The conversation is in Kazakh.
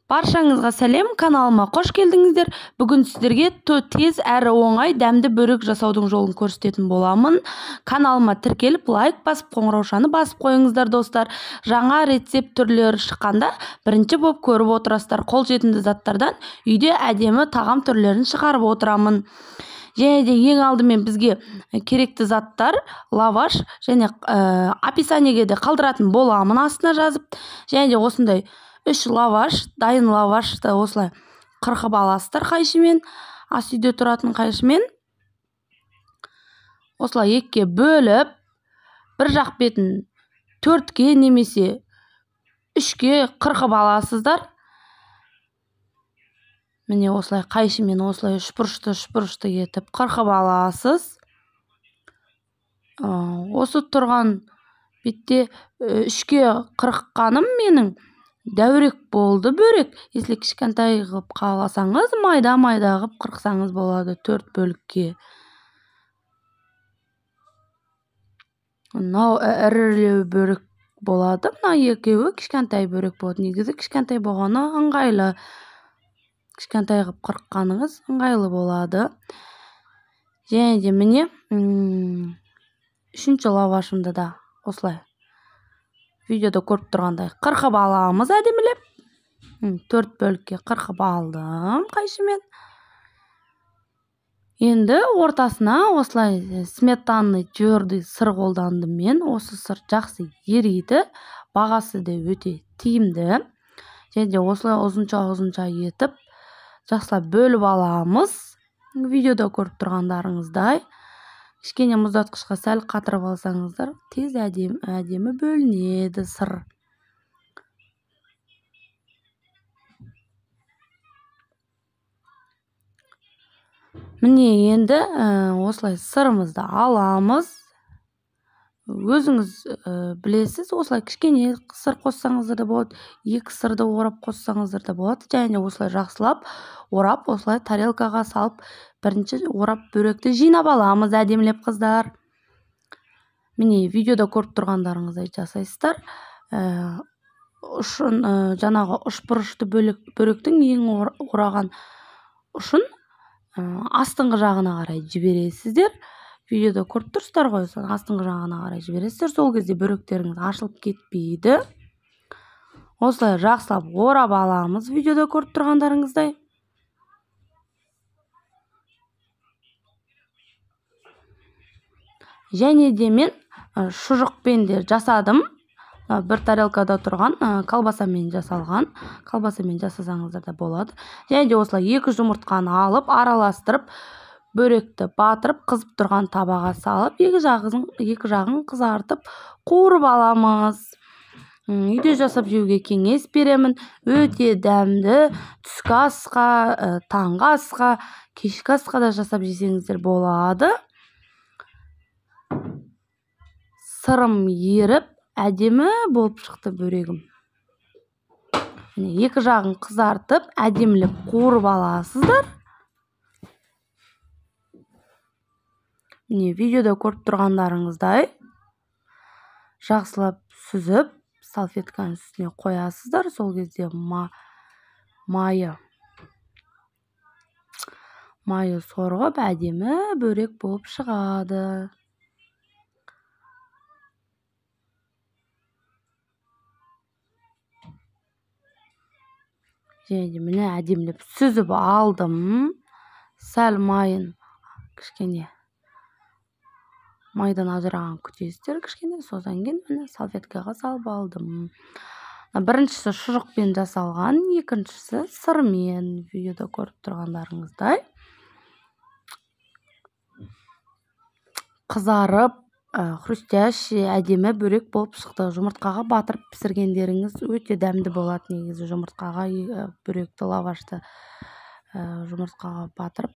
Баршаңызға сәлем, каналыма қош келдіңіздер. Бүгін сіздерге тез әрі оңай дәмді бөрек жасаудың жолын көрсететін боламын. Каналыма тіркеліп, лайк басып, қоңыраушаны басып қойыңыздар достар. Жаңа рецепт түрлері шыққанда бірінші болып көріп отырасыздар. Қолжетімді заттардан үйде әдемі тағам түрлерін шығарып отырамын. Және де ең алдымен бізге керекті заттар лаваш және описаниеге де қалдыратын боламын астына жазып. Және де осындай 3 лаваш, дайын лавашты осылай қырқып аласыздар қайшымен, ас үйде тұратын қайшымен. Осылай екіге бөліп, бір жақ бетін 4-ке немесе 3-ке қырқып аласыздар. Міне осылай қайшымен осылай үшбұрышты етіп қырқып аласыз. Осы тұрған бетте 3-ке қырыққаным менің дәурек болды бөрек. Если кішкентай қылып қаласаңыз, майда қылып қырқсаңыз болады 4 бөлікке. Мынау ірілеу бөрек болады. Мына екеуі кішкентай бөрек болады. Негізі кішкентай болғаны ыңғайлы. Кішкентай қылып қырыққаныңыз ыңғайлы болады. Және де міне 3-ші лавашымды да осылай видеода көріп тұрғандай қырқып аламыз әдемілеп. 4 бөлікке қырқып алдым қайшымен. Енді ортасына осылай сметанный твердый сыр қолдандым мен. Осы сыр жақсы ериді. Бағасы да өте тиімді. Және де осылай ұзынша етіп жақсылап бөліп аламыз. Видеода көріп тұрғандарыңыздай. Кішкене мұздатқышқа сәл қатырып алсаңыздар, тез әдемі бөлінеді сыр. Міне енді осылай сырымызды аламыз. Өзіңіз білесіз, осылай кішкене сыр қоссаңыздар да болады, 2 сырды орап қоссаңыздар да болады. Және осылай жақсылап орап, осылай тарелкаға салып, бірінші орап бөректі жинап аламыз әдемілеп қыздар. Міне видеода көріп тұрғандарыңыздай жасайсыздар. Ұшын, жаңағы үшбұрышты бөректің ең ораған ұшын астыңғы жағына қарай жібересіздер. Видеода көріп тұрсыздар ғой, астыңғы жағына қарай жібересіздер. Сол кезде бөректеріңіз ашылып кетпейді. Осылай жақсылап орап аламыз видеода көріп тұрғандарыңыздай. Және де мен шұжықпен де жасадым. Бір тарелкада тұрған колбасамен жасалған. Колбасамен жасасаңыздар да болады. Және де осылай 2 жұмыртқаны алып, араластырып, бөректі батырып, қызып тұрған табаға салып, екі жағын қызартып, қуырып аламыз. Үйде жасап жеуге кеңес беремін. Өте дәмді, түскі асқа, таңғы асқа, кешкі асқа да жасап жесеңіздер болады. Сырым еріп, әдемі болып шықты бөрегім. 2 жағын қызартып, әдемілеп қуырып аласыздар. Міне видеода көріп тұрғандарыңыздай жақсылап сүзіп, салфетканың үстіне қоясыздар. Сол кезде майы сорғып, әдемі бөрек болып шығады. Және де міне әдемілеп сүзіп алдым. Сәл майын кішкене майдан ажыраған күтесіздер кішкене, содан кейін міне салфеткаға салып алдым. Біріншісі шұжықпен жасалған, екіншісі сырмен, видеода көріп тұрғандарыңыздай. Қызарып, хрустящий әдемі бөрек болып шықты. Жұмыртқаға батырып пісіргендеріңіз өте дәмді болады негізі. Жұмыртқаға бөректі лавашты жұмыртқаға батырып